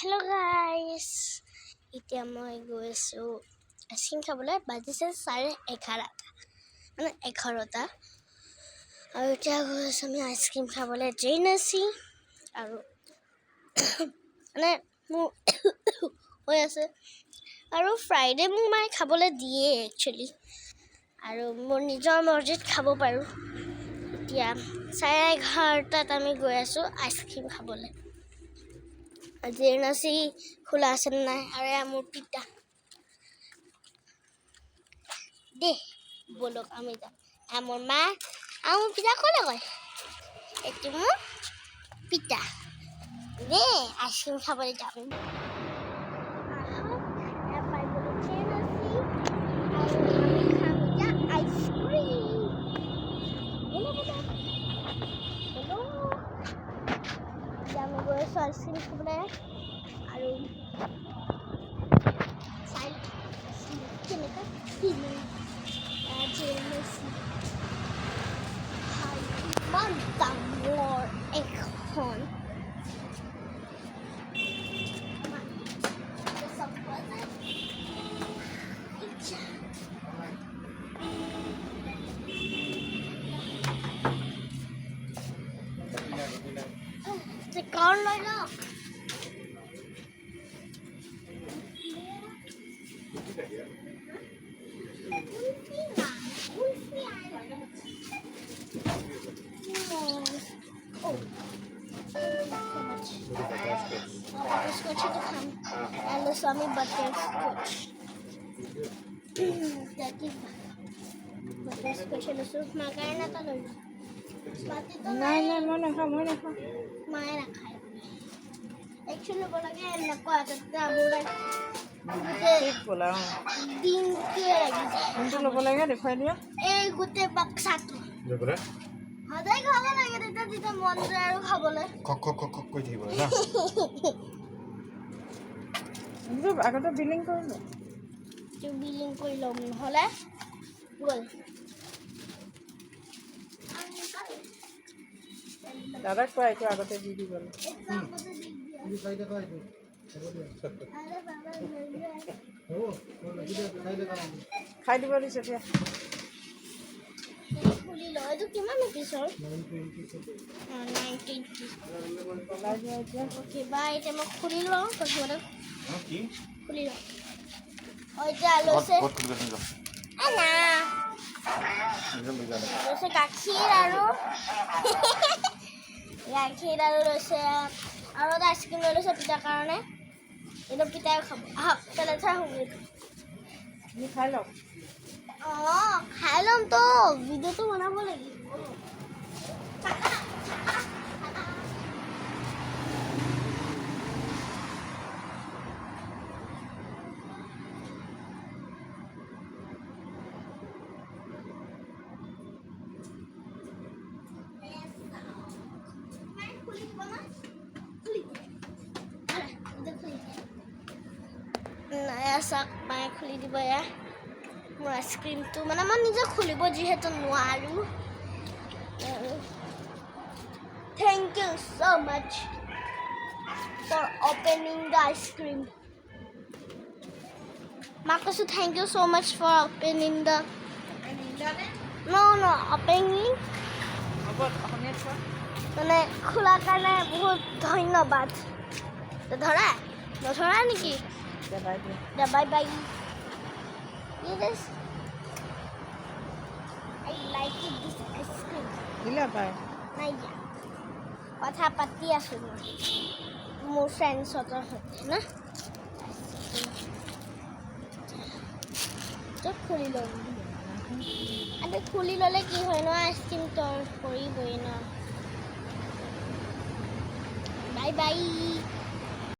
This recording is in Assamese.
Hello guys, এতিয়া মই গৈছো আইসক্ৰিম খাবলৈ বাজিছে 11:30 মানে 11টা আৰু এতিয়া গৈছো আমি আইসক্ৰিম খাবলৈ জেনেসি আৰু মানে মোৰ হৈ আছে আৰু ফ্ৰাইডে মোক মাই খাবলৈ দিয়ে একচুয়ালি আৰু মোৰ নিজৰ মৰ্জিত খাব পাৰো এতিয়া 11:30টাত আমি গৈ আছো আইসক্ৰিম খাবলৈ জেনেসি খোলা আছে নাই আৰু মোৰ পিতা দে বলক আমি যাম মোৰ মা আৰু পিতা ক'লে গ'ল এইটো মোৰ পিতা দে আইসক্ৰিম খাবলৈ যাম আইসক্ৰিম খাবলৈ আৰু চাই কেনেকৈ ফিলিং জেনেসি ইমান ডাঙৰ এখন কল লৈ লওঁ butterscotch itu kan lalu suami butterscotch jadi butterscotch itu makanan atau dulu sepatu itu নাই মই নাখাওঁ main nakai actually bolanya enak kok tapi mulai ঠিক ক'লা din kia lagi কোনটো ল'ব লাগে দেখুৱাই দিয়া গোটেই বাক্সাটো সদায় খাব লাগে তেতিয়া যেতিয়া মন যায় আৰু খাবলৈ কক কৈ থাকিব না আগতে বিলিং কৰিলো বিলিং কৰি ল'ম নহ'লে গ'ল দাদাক কোৱা এইটো আগতে দি দিবলৈ খাই দিব দিছে এতিয়া খুলি লওঁ এইটো কিমান পিছৰ 19 অ'কে বাই এতিয়া মই খুলি লওঁ প্ৰথমতে খুলি লওঁ এতিয়া লৈছে লৈছে গাখীৰ আৰু লৈছে আৰু এটা আইচক্ৰীম লৈ লৈছে পিতাৰ কাৰণে এইটো পিতাই খাব আহক পেলাই থৈ আহোঁ তুমি খাই লওক অঁ খাই ল'ম তো ভিডিঅ'টো বনাব লাগিব চাক মায়ে খুলি দিব এয়া মোৰ আইচক্ৰীমটো মানে মই নিজে খুলিব যিহেতু নোৱাৰোঁ thank you so' much for opening the ice cream মাক কৈছোঁ thank you so' much for opening the ন অপেনিং মানে খোলাৰ কাৰণে বহুত ধন্যবাদ ধৰা নধৰা নেকি bye bye. Yes, I like it, this ice cream. দিলা পাই Naya. কথা পাতি আছো মোৰ ফ্ৰেণ্ডছৰ সৈতে না খুলি ল'ম আৰু খুলি ল'লে কি হয় ন আইচক্ৰীম তল পৰিবই ন বাই বাই